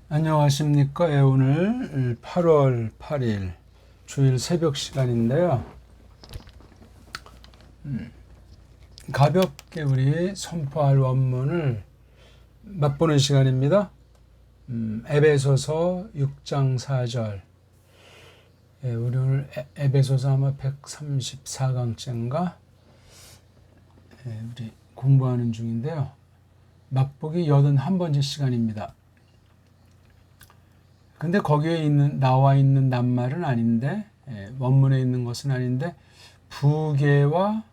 안녕하십니까. 오늘 8월 8일 주일 새벽 시간인데요. 가볍게 우리 선포할 원문을 맛보는 시간입니다. 에베소서 6장 4절. 우리 오늘 에베소서 아마 134강째인가 우리 공부하는 중인데요. 맛보기 81번째 시간입니다. 근데 거기에 나와 있는 낱말은 아닌데, 원문에 있는 것은 아닌데, 부계와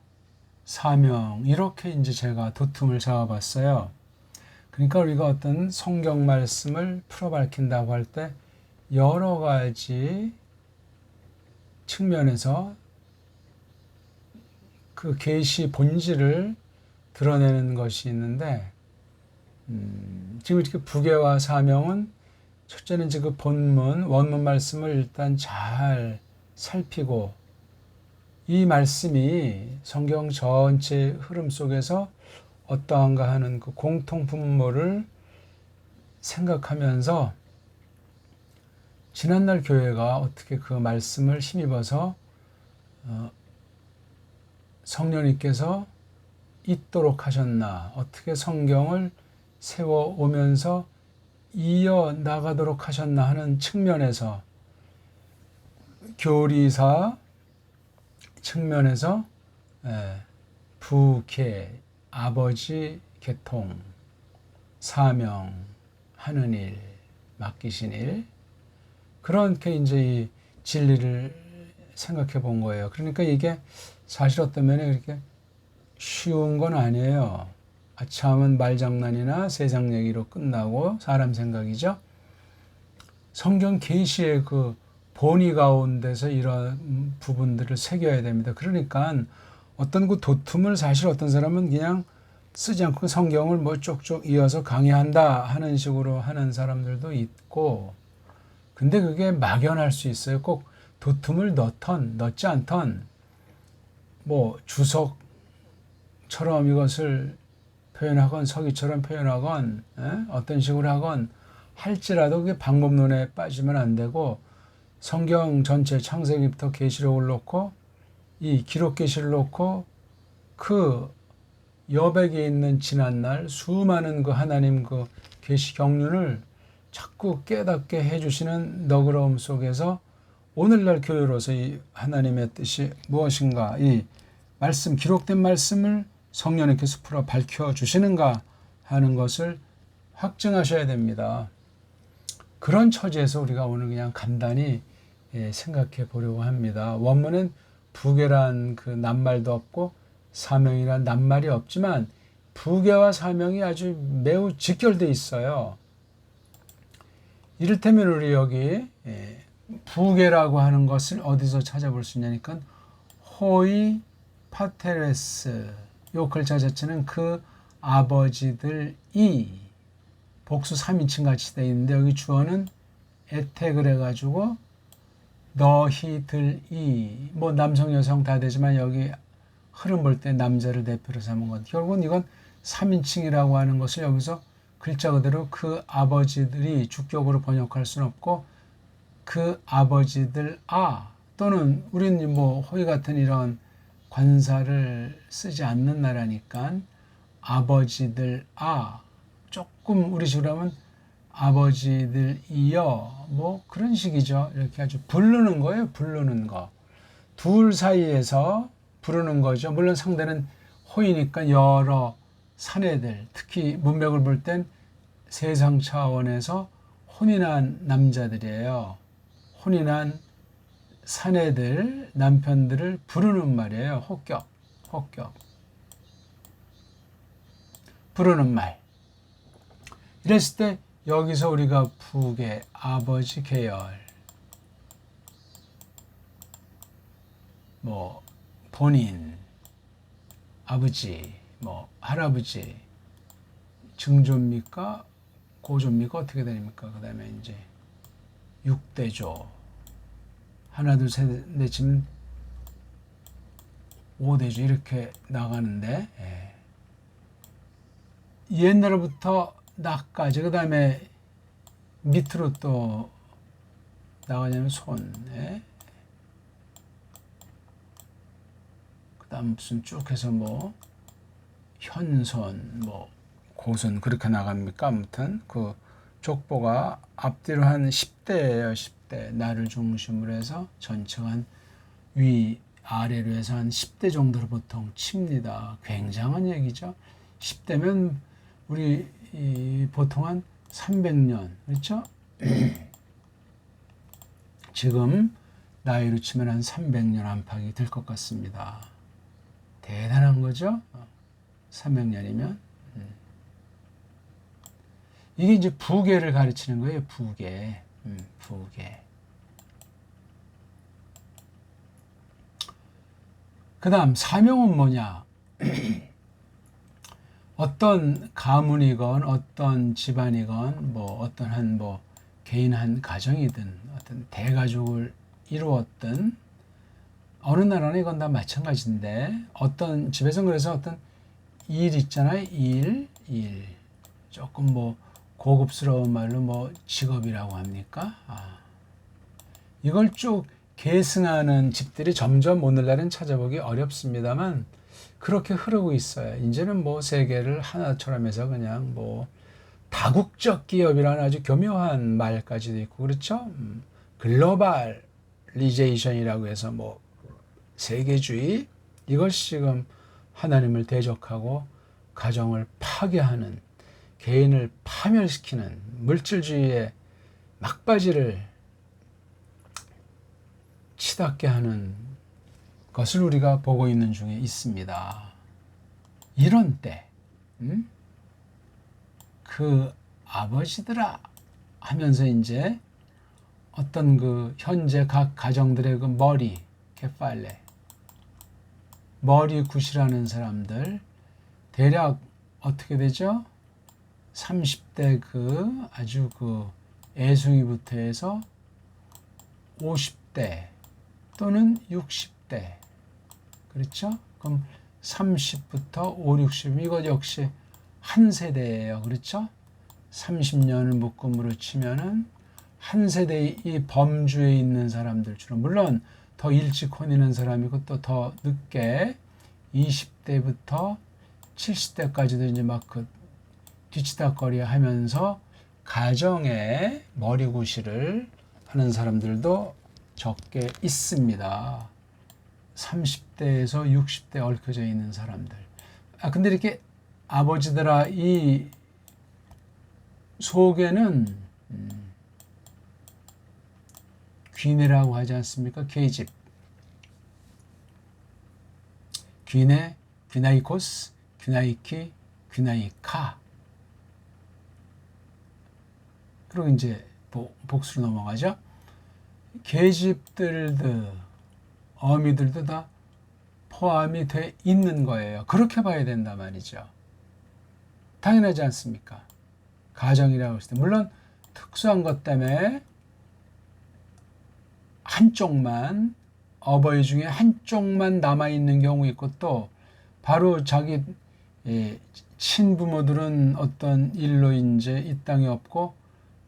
사명, 이렇게 이제 제가 도tum을 잡아봤어요. 그러니까 우리가 어떤 성경 말씀을 풀어 밝힌다고 할 때, 여러 가지 측면에서 그 계시 본질을 드러내는 것이 있는데, 지금 이렇게 부계와 사명은 첫째는 지금 본문, 원문 말씀을 일단 잘 살피고 이 말씀이 성경 전체 흐름 속에서 어떠한가 하는 그 공통 분모를 생각하면서 지난날 교회가 어떻게 그 말씀을 힘입어서 성령님께서 있도록 하셨나, 어떻게 성경을 세워오면서 이어나가도록 하셨나 하는 측면에서 교리사 측면에서 부계, 아버지 계통, 사명, 하는 일, 맡기신 일, 그렇게 이제 이 진리를 생각해 본 거예요. 그러니까 이게 사실 어떤 면에 그렇게 쉬운 건 아니에요. 아차하면 말장난이나 세상 얘기로 끝나고 사람 생각이죠. 성경 계시의 그 본의 가운데서 이런 부분들을 새겨야 됩니다. 그러니까 어떤 그 도tum을 사실 어떤 사람은 그냥 쓰지 않고 성경을 뭐 쪽쪽 이어서 강의한다 하는 식으로 하는 사람들도 있고, 근데 그게 막연할 수 있어요. 꼭 도tum을 넣지 않던 뭐 주석처럼 이것을 표현하건 서기처럼 표현하건 어떤 식으로 하건 할지라도 그게 방법론에 빠지면 안 되고, 성경 전체 창세기부터 계시록을 놓고 이 기록 계시를 놓고 그 여백에 있는 지난날 수많은 그 하나님 그 계시 경륜을 자꾸 깨닫게 해주시는 너그러움 속에서 오늘날 교회로서 이 하나님의 뜻이 무엇인가, 이 말씀, 기록된 말씀을 성령님께서 풀어 밝혀주시는가 하는 것을 확증하셔야 됩니다. 그런 처지에서 우리가 오늘 그냥 간단히 생각해 보려고 합니다. 원문은 부계란 그 낱말도 없고 사명이란 낱말이 없지만 부계와 사명이 아주 매우 직결되어 있어요. 이를테면 우리 여기 부계라고 하는 것을 어디서 찾아볼 수 있냐니까 호이 파테레스, 요 글자 자체는 그 아버지들이 복수 3인칭 같이 되어 있는데 여기 주어는 에택을 해가지고 너희들이, 뭐 남성 여성 다 되지만 여기 흐름 볼 때 남자를 대표로 삼은 것. 결국은 이건 3인칭이라고 하는 것을 여기서 글자 그대로 그 아버지들이 주격으로 번역할 수는 없고 그 아버지들 또는 우리는 뭐 호의 같은 이런 관사를 쓰지 않는 나라니까 아버지들 조금 우리 식으로 하면 아버지들이여, 뭐 그런 식이죠. 이렇게 아주 부르는 거예요. 부르는 거. 둘 사이에서 부르는 거죠. 물론 상대는 호이니까 여러 사내들, 특히 문맥을 볼 땐 세상 차원에서 혼인한 남자들이에요. 혼인한 사내들, 남편들을 부르는 말이에요. 혹격. 부르는 말. 이랬을 때 여기서 우리가 부계, 아버지 계열, 뭐 본인, 아버지, 뭐 할아버지, 증조입니까? 고조입니까? 어떻게 됩니까? 그 다음에 이제 6대조, 하나, 둘, 셋, 넷, 지금 5대조 이렇게 나가는데, 옛날부터 나까지, 그 다음에 밑으로 또 나가냐면 손, 그 다음 무슨 쭉 해서 뭐 현손, 뭐 고손 그렇게 나갑니까? 아무튼 그 족보가 앞뒤로 한 10대예요. 10대. 나를 중심으로 해서 전체가 한 위 아래로 해서 한 10대 정도로 보통 칩니다. 굉장한 얘기죠. 10대면 우리 보통 한 300년, 그렇죠? 지금 나이로 치면 한 300년 안팎이 될 것 같습니다. 대단한 거죠? 300년이면. 이게 이제 부계를 가르치는 거예요. 부계. 부계. 그 다음 사명은 뭐냐? 어떤 가문이건 어떤 집안이건 뭐 어떤 한 뭐 개인 한 가정이든 어떤 대가족을 이루었든 어느 나라나 이건 다 마찬가지인데 어떤 집에서는 그래서 어떤 일 있잖아요. 일. 조금 뭐 고급스러운 말로 뭐 직업이라고 합니까? 이걸 쭉 계승하는 집들이 점점 오늘날은 찾아보기 어렵습니다만 그렇게 흐르고 있어요. 이제는 뭐 세계를 하나처럼 해서 그냥 뭐 다국적 기업이라는 아주 교묘한 말까지도 있고 그렇죠? 글로벌리제이션이라고 해서 뭐 세계주의 이것이 지금 하나님을 대적하고 가정을 파괴하는 개인을 파멸시키는 물질주의의 막바지를 치닫게 하는 것을 우리가 보고 있는 중에 있습니다. 이런 때, 그 아버지들아 하면서 이제 어떤 그 현재 각 가정들의 그 머리, 케팔레, 머리 굿이라는 사람들, 대략 어떻게 되죠? 30대 그 아주 그 애송이부터 해서 50대 또는 60대. 그렇죠? 그럼 30부터 5, 60, 이것 역시 한 세대예요. 그렇죠? 30년을 묶음으로 치면은 한 세대의 이 범주에 있는 사람들 주로 물론 더 일찍 혼인한 사람이고 또 더 늦게 20대부터 70대까지도 이제 막 그 뒤치다거리 하면서 가정에 머리구실을 하는 사람들도 적게 있습니다. 30대에서 60대 얽혀져 있는 사람들. 근데 이렇게 아버지들아 이 속에는 귀내라고 하지 않습니까? 계집. 귀내, 귀나이코스, 귀나이키, 귀나이카. 그리고 이제 복수로 넘어가죠. 계집들도 어미들도 다 포함이 돼 있는 거예요. 그렇게 봐야 된단 말이죠. 당연하지 않습니까? 가정이라고 했을 때 물론 특수한 것 때문에 한쪽만 어버이 중에 한쪽만 남아있는 경우 있고 또 바로 자기 친부모들은 어떤 일로 이제 이 땅에 없고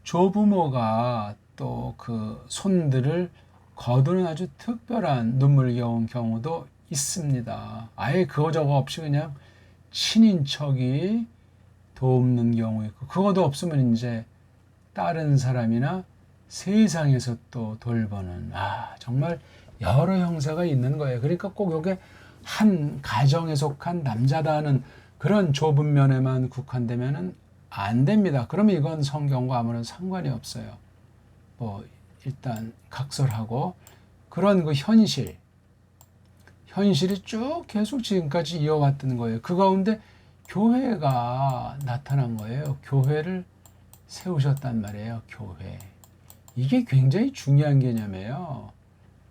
조부모가 또 그 손들을 거두는 아주 특별한 눈물겨운 경우도 있습니다. 아예 그거저거 없이 그냥 친인척이 돕는 경우 있고 그것도 없으면 이제 다른 사람이나 세상에서 또 돌보는 정말 여러 형사가 있는 거예요. 그러니까 꼭 이게 한 가정에 속한 남자다는 그런 좁은 면에만 국한되면은 안 됩니다. 그러면 이건 성경과 아무런 상관이 없어요. 뭐 일단 각설하고 그런 그 현실이 쭉 계속 지금까지 이어왔던 거예요. 그 가운데 교회가 나타난 거예요. 교회를 세우셨단 말이에요. 교회. 이게 굉장히 중요한 개념이에요.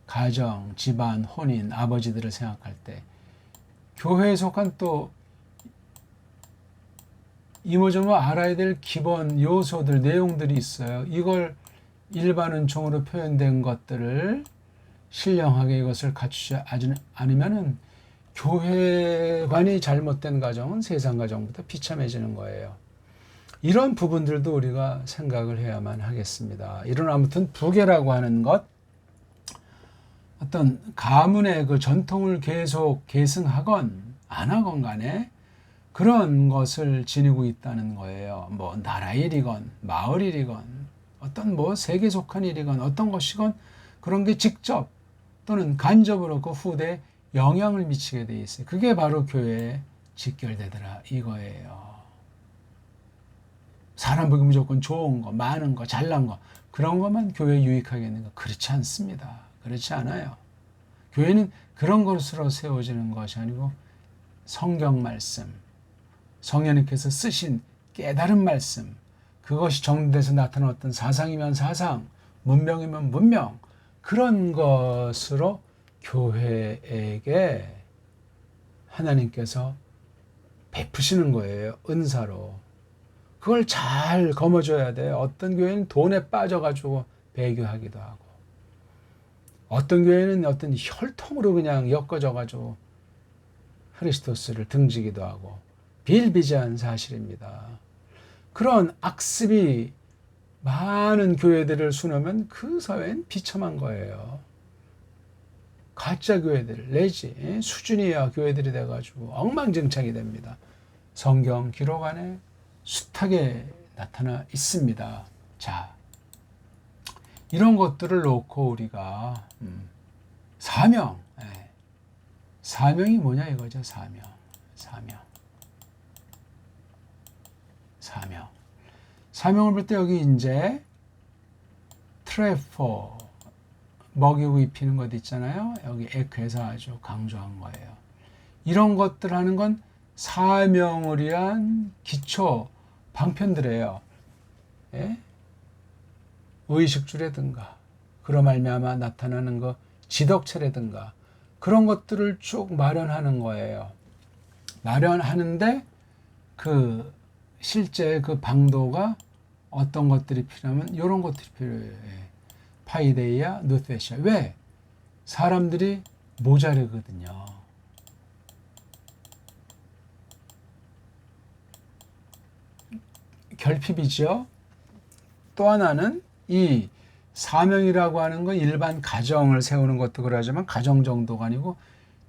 가정, 집안, 혼인, 아버지들을 생각할 때 교회에 속한 또 이모저모 알아야 될 기본 요소들, 내용들이 있어요. 이걸 일반 은총으로 표현된 것들을 신령하게 이것을 갖추지 않으면은 교회관이 잘못된 가정은 세상 가정보다 비참해지는 거예요. 이런 부분들도 우리가 생각을 해야만 하겠습니다. 이런 아무튼 부계라고 하는 것, 어떤 가문의 그 전통을 계속 계승하건 안 하건 간에 그런 것을 지니고 있다는 거예요. 뭐 나라 일이건 마을 일이건 어떤 뭐 세계 속한 일이건 어떤 것이건 그런 게 직접 또는 간접으로 그 후대에 영향을 미치게 돼 있어요. 그게 바로 교회에 직결되더라 이거예요. 사람 보기 무조건 좋은 거, 많은 거, 잘난 거 그런 것만 교회에 유익하겠는가? 그렇지 않습니다. 그렇지 않아요. 교회는 그런 것으로 세워지는 것이 아니고 성경 말씀, 성령님께서 쓰신 깨달은 말씀, 그것이 정리돼서 나타난 어떤 사상이면 사상, 문명이면 문명, 그런 것으로 교회에게 하나님께서 베푸시는 거예요. 은사로. 그걸 잘 거머줘야 돼요. 어떤 교회는 돈에 빠져가지고 배교하기도 하고, 어떤 교회는 어떤 혈통으로 그냥 엮어져가지고 크리스토스를 등지기도 하고, 비일비재한 사실입니다. 그런 악습이 많은 교회들을 수놓으면 그 사회는 비참한 거예요. 가짜 교회들 내지 수준이 이하 교회들이 돼가지고 엉망진창이 됩니다. 성경 기록 안에 숱하게 나타나 있습니다. 자, 이런 것들을 놓고 우리가 사명, 사명이 뭐냐 이거죠. 사명. 사명을 볼 때 여기 이제 트레포 먹이고 입히는 것 있잖아요. 여기 에크에서 아주 강조한 거예요. 이런 것들 하는 건 사명을 위한 기초 방편들이에요. 예? 의식주라든가 그로 말미암아 나타나는 거 지덕체라든가 그런 것들을 쭉 마련하는 거예요. 마련하는데 그 실제 그 방도가 어떤 것들이 필요하면 이런 것들이 필요해요. 파이데이아, 누테시아. 왜? 사람들이 모자르거든요. 결핍이죠. 또 하나는 이 사명이라고 하는 건 일반 가정을 세우는 것도 그러하지만 가정 정도가 아니고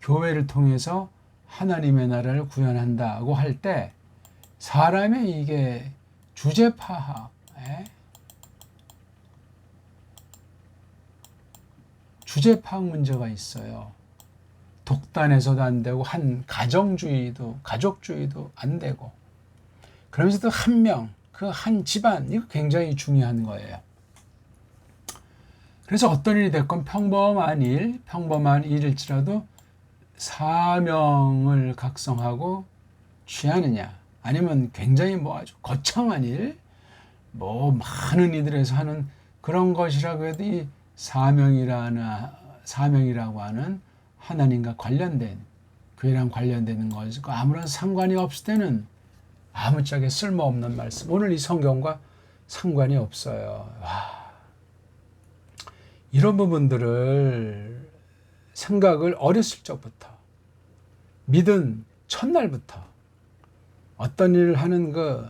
교회를 통해서 하나님의 나라를 구현한다고 할 때 사람의 이게 주제 파악, 주제 파악 문제가 있어요. 독단에서도 안 되고 한 가정주의도 가족주의도 안 되고 그러면서도 한 명, 그 한 집안 이거 굉장히 중요한 거예요. 그래서 어떤 일이 됐건 평범한 일일지라도 사명을 각성하고 취하느냐 아니면 굉장히 뭐 아주 거창한 일, 뭐 많은 이들에서 하는 그런 것이라고 해도 이 사명이라고 하는 하나님과 관련된 교회랑 관련되는 것과 아무런 상관이 없을 때는 아무짝에 쓸모없는 말씀. 오늘 이 성경과 상관이 없어요. 와. 이런 부분들을 생각을 어렸을 적부터 믿은 첫날부터 어떤 일을 하는 그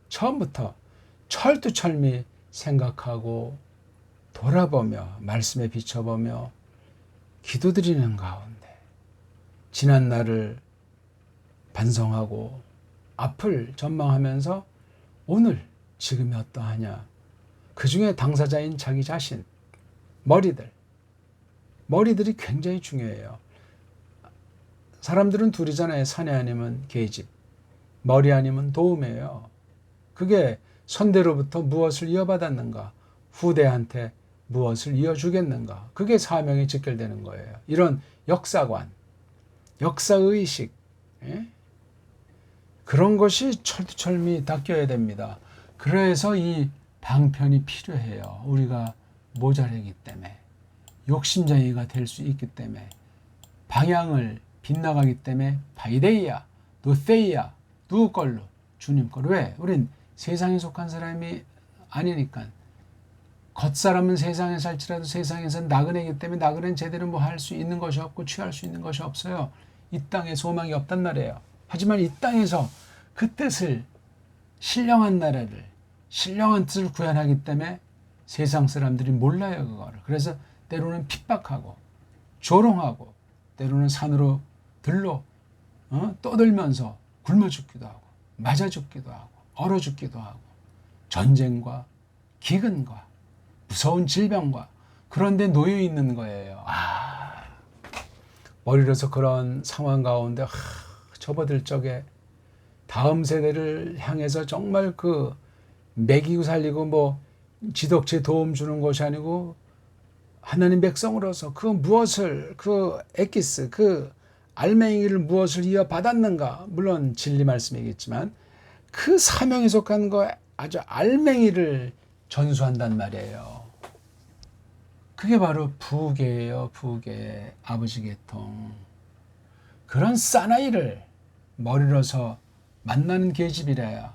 처음부터 철두철미 생각하고 돌아보며 말씀에 비춰보며 기도드리는 가운데 지난 날을 반성하고 앞을 전망하면서 오늘 지금이 어떠하냐 그 중에 당사자인 자기 자신 머리들이 굉장히 중요해요. 사람들은 둘이잖아요. 사내 아니면 계집, 머리 아니면 도움이에요. 그게 선대로부터 무엇을 이어받았는가, 후대한테 무엇을 이어주겠는가, 그게 사명에 직결되는 거예요. 이런 역사관, 역사의식, 그런 것이 철두철미 닦여야 됩니다. 그래서 이 방편이 필요해요. 우리가 모자라기 때문에, 욕심쟁이가 될 수 있기 때문에, 방향을 빗나가기 때문에 파이데이아, 노세이아, 누구 걸로? 주님 걸로. 왜? 우린 세상에 속한 사람이 아니니까. 겉사람은 세상에 살지라도 세상에서는 나그네이기 때문에 나그네는 제대로 뭐 할 수 있는 것이 없고 취할 수 있는 것이 없어요. 이 땅에 소망이 없단 말이에요. 하지만 이 땅에서 그 뜻을 신령한 나라를, 신령한 뜻을 구현하기 때문에 세상 사람들이 몰라요, 그거를. 그래서 때로는 핍박하고 조롱하고 때로는 산으로 들러 떠들면서 굶어 죽기도 하고 맞아 죽기도 하고 얼어 죽기도 하고 전쟁과 기근과 무서운 질병과 그런 데 놓여 있는 거예요. 머리로서 그런 상황 가운데 접어들 적에 다음 세대를 향해서 정말 그 먹이고 살리고 뭐 지덕체 도움 주는 것이 아니고 하나님 백성으로서 그 무엇을 그 에키스 그 알맹이를 무엇을 이어받았는가, 물론 진리 말씀이겠지만 그 사명에 속한 거 아주 알맹이를 전수한단 말이에요. 그게 바로 부계예요. 부계, 아버지 계통. 그런 사나이를 머리로서 만나는 계집이래야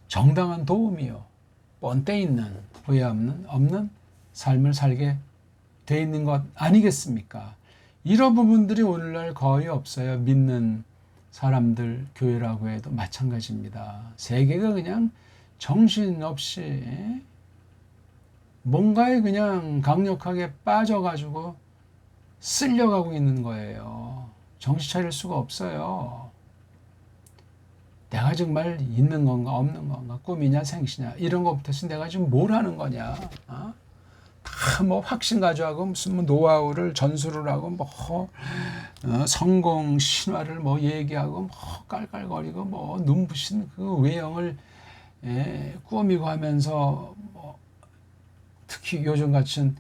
정당한 도움이요, 뻔때 있는 후회 없는 삶을 살게 돼 있는 것 아니겠습니까? 이런 부분들이 오늘날 거의 없어요. 믿는 사람들 교회라고 해도 마찬가지입니다. 세계가 그냥 정신없이 뭔가에 그냥 강력하게 빠져가지고 쓸려가고 있는 거예요. 정신 차릴 수가 없어요. 내가 정말 있는 건가 없는 건가, 꿈이냐 생시냐, 이런 것부터 해서 내가 지금 뭘 하는 거냐, 다 뭐 확신 가져가고 무슨 뭐 노하우를 전수를 하고 뭐 성공 신화를 뭐 얘기하고 뭐 깔깔거리고 뭐 눈부신 그 외형을 꾸미고 하면서 뭐 특히 요즘 같은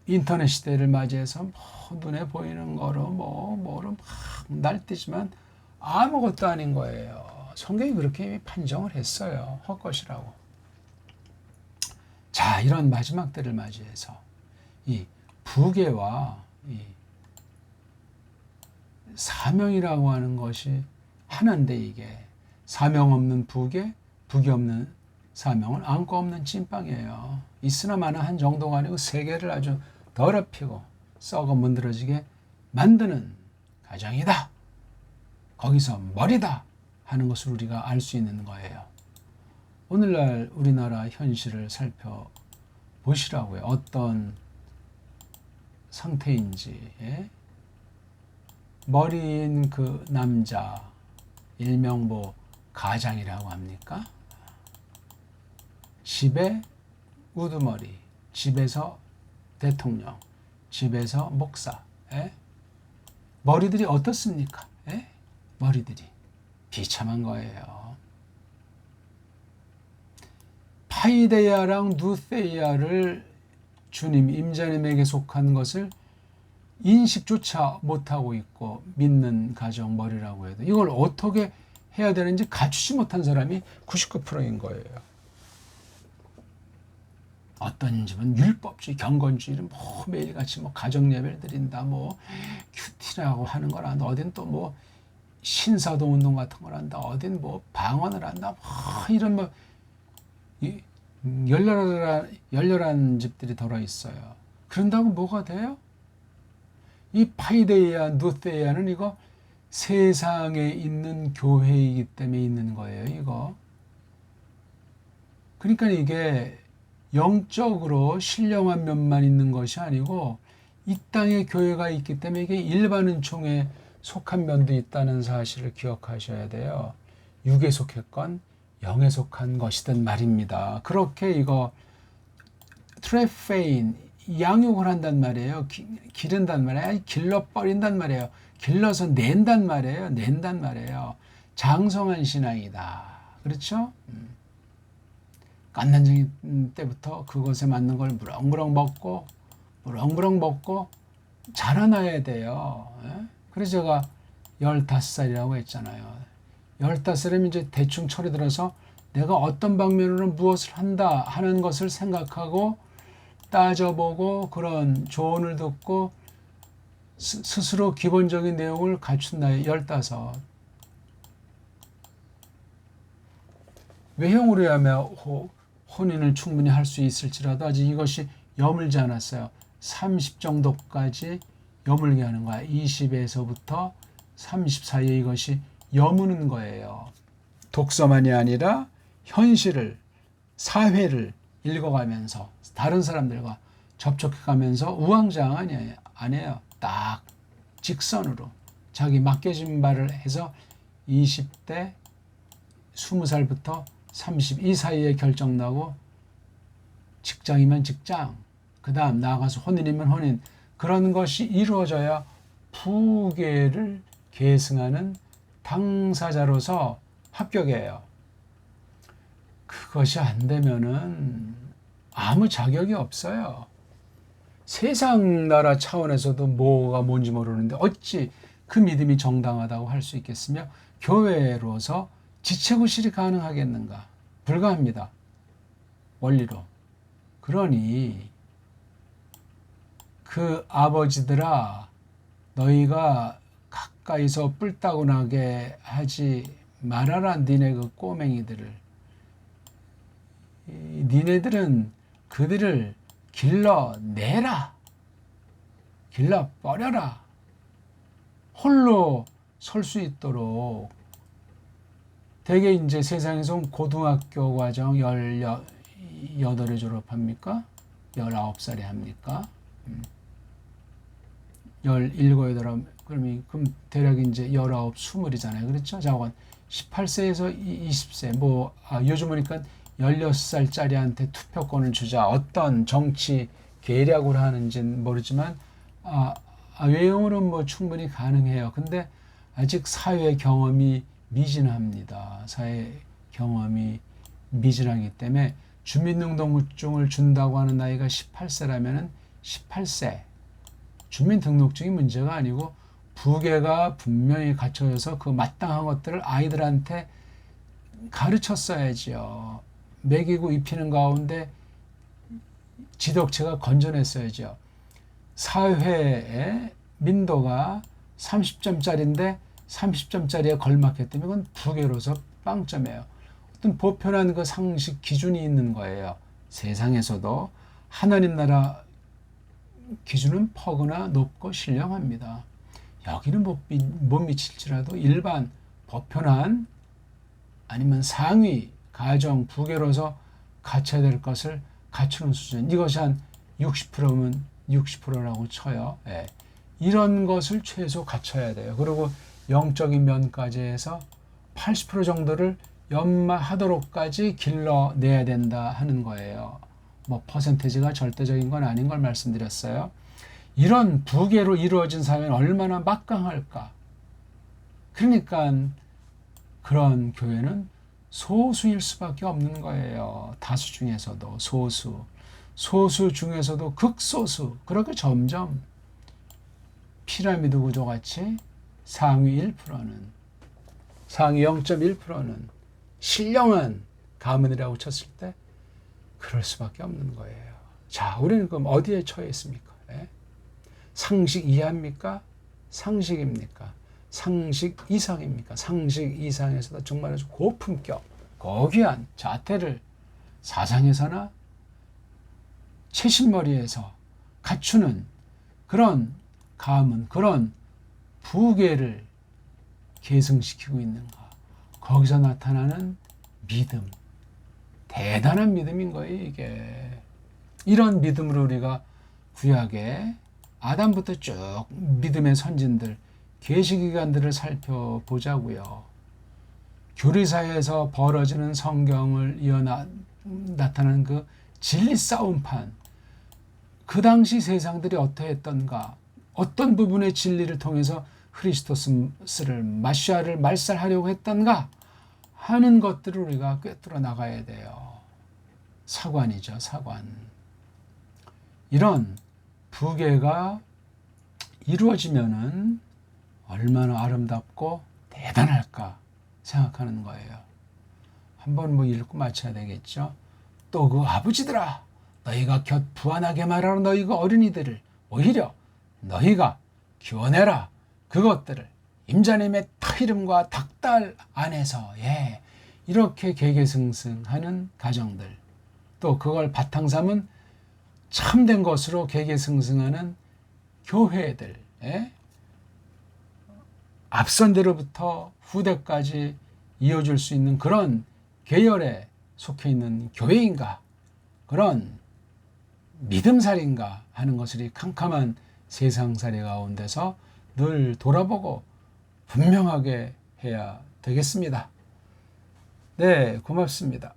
인터넷 시대를 맞이해서 뭐 눈에 보이는 거로 뭐를 막 날뛰지만 아무것도 아닌 거예요. 성경이 그렇게 판정을 했어요. 헛것이라고. 자, 이런 마지막 때를 맞이해서 이 부계와 이 사명이라고 하는 것이 하나인데, 이게 사명 없는 부계, 부계 없는 사명은 안고 없는 찐빵이에요. 있으나 마나 한 정도가 아니고 세계를 아주 더럽히고 썩어 문드러지게 만드는 가정이다, 거기서 머리다 하는 것을 우리가 알 수 있는 거예요. 오늘날 우리나라 현실을 살펴보시라고요. 어떤 상태인지. 머리인 그 남자, 일명 뭐 가장이라고 합니까? 집에 우두머리, 집에서 대통령, 집에서 목사. 머리들이 어떻습니까? 머리들이 비참한 거예요. 파이데야랑 누세야를 주님, 임자님에게 속한 것을 인식조차 못하고 있고 믿는 가정 머리라고 해도 이걸 어떻게 해야 되는지 갖추지 못한 사람이 99%인 거예요. 어떤 집은 율법주의, 경건주의를 뭐 매일같이 뭐 가정 예배를 드린다, 뭐 큐티라고 하는 걸 한다, 어딘 또 뭐 신사동 운동 같은 걸 한다, 어딘 뭐 방언을 한다, 뭐 이런 뭐 열렬한 집들이 들어 있어요. 그런다고 뭐가 돼요? 이 파이데이아, 누세야는 이거 세상에 있는 교회이기 때문에 있는 거예요, 이거. 그러니까 이게 영적으로 신령한 면만 있는 것이 아니고 이 땅에 교회가 있기 때문에 이게 일반 은총에 속한 면도 있다는 사실을 기억하셔야 돼요. 육에 속했건 영에 속한 것이든 말입니다. 그렇게 이거 트레페인, 양육을 한단 말이에요. 기른단 말이에요. 길러버린단 말이에요. 길러서 낸단 말이에요. 낸단 말이에요. 장성한 신앙이다. 그렇죠? 갓난쟁이 때부터 그것에 맞는 걸 무럭무럭 먹고 자라나야 돼요. 그래서 제가 15살이라고 했잖아요. 15살이면 이제 대충 철이 들어서 내가 어떤 방면으로 무엇을 한다 하는 것을 생각하고 따져보고 그런 조언을 듣고 스스로 기본적인 내용을 갖춘 나이 15. 외형으로 하면 혼인을 충분히 할 수 있을지라도 아직 이것이 여물지 않았어요. 30 정도까지 여물게 하는 거야. 20에서부터 30 사이에 이것이 여무는 거예요. 독서만이 아니라 현실을, 사회를 읽어가면서 다른 사람들과 접촉해가면서 우왕좌왕 아니에요. 딱 직선으로 자기 맡겨진 바를 해서 20대 20살부터 32 사이에 결정나고, 직장이면 직장, 그 다음 나아가서 혼인이면 혼인, 그런 것이 이루어져야 부계를 계승하는 당사자로서 합격이에요. 그것이 안 되면은 아무 자격이 없어요. 세상 나라 차원에서도 뭐가 뭔지 모르는데 어찌 그 믿음이 정당하다고 할 수 있겠으며 교회로서 지체구실이 가능하겠는가? 불가합니다. 원리로. 그러니 그 아버지들아, 너희가 가까이서 뿔 따고 나게 하지 말아라. 니네 그 꼬맹이들을. 니네들은 그들을 길러내라. 길러버려라. 홀로 설 수 있도록. 대개 이제 세상에서 고등학교 과정 18에 졸업합니까? 19살에 합니까? 17에 졸업, 그럼 대략 이제 19, 20이잖아요. 그렇죠? 자관 18세에서 20세, 요즘 보니까 16살짜리한테 투표권을 주자. 어떤 정치 계략으로 하는지는 모르지만, 외형으로는 충분히 가능해요. 근데 아직 사회 경험이 미진합니다. 사회 경험이 미진하기 때문에 주민등록증을 준다고 하는 나이가 18세라면은 18세. 주민등록증이 문제가 아니고 부계가 분명히 갖춰져서 그 마땅한 것들을 아이들한테 가르쳤어야지요. 먹이고 입히는 가운데 지덕체가 건져냈어야죠. 사회의 민도가 30점짜리인데 30점짜리에 걸맞기 때문에 그건 부계로서 빵점이에요. 어떤 보편한 그 상식 기준이 있는 거예요. 세상에서도 하나님 나라 기준은 퍼거나 높고 신령합니다. 여기는 못 미칠지라도 일반 보편한 아니면 상위 가정 부계로서 갖춰야 될 것을 갖추는 수준, 이것이 한 60%면 60%라고 쳐요. 예. 이런 것을 최소 갖춰야 돼요. 그리고 영적인 면까지 해서 80% 정도를 연마하도록까지 길러내야 된다 하는 거예요. 퍼센테이지가 절대적인 건 아닌 걸 말씀드렸어요. 이런 부계로 이루어진 사회는 얼마나 막강할까. 그러니까 그런 교회는 소수일 수밖에 없는 거예요. 다수 중에서도 소수 중에서도 극소수. 그렇게 점점 피라미드 구조같이 상위 1%는, 상위 0.1%는 신령한 가문이라고 쳤을 때 그럴 수밖에 없는 거예요. 자, 우리는 그럼 어디에 처해 있습니까? 예? 상식 이하입니까? 상식입니까? 상식 이상입니까? 상식 이상에서도 정말 아주 고품격, 고귀한 자태를 사상에서나 채신머리에서 갖추는 그런 가문, 그런 부계를 계승시키고 있는가? 거기서 나타나는 믿음, 대단한 믿음인 거예요, 이게. 이런 믿음으로 우리가 구약에 아담부터 쭉 믿음의 선진들, 계시기관들을 살펴보자고요. 교리사에서 벌어지는 성경을 이어 나타나는 그 진리 싸움판, 그 당시 세상들이 어떠했던가, 어떤 부분의 진리를 통해서 크리스토스를 마시아를 말살하려고 했던가 하는 것들을 우리가 꿰뚫어 나가야 돼요. 사관이죠, 사관. 이런 부계가 이루어지면은 얼마나 아름답고 대단할까 생각하는 거예요. 한번 읽고 마쳐야 되겠죠. 또 그 아버지들아, 너희가 곁 부안하게 말하는 너희 그 어린이들을 오히려 너희가 키워내라. 그것들을 임자님의 타이름과 닭달 안에서 이렇게 개개승승하는 가정들, 또 그걸 바탕 삼은 참된 것으로 개개승승하는 교회들, 앞선 데로부터 후대까지 이어줄 수 있는 그런 계열에 속해 있는 교회인가, 그런 믿음살인가 하는 것을 이 캄캄한 세상살이 가운데서 늘 돌아보고 분명하게 해야 되겠습니다. 네, 고맙습니다.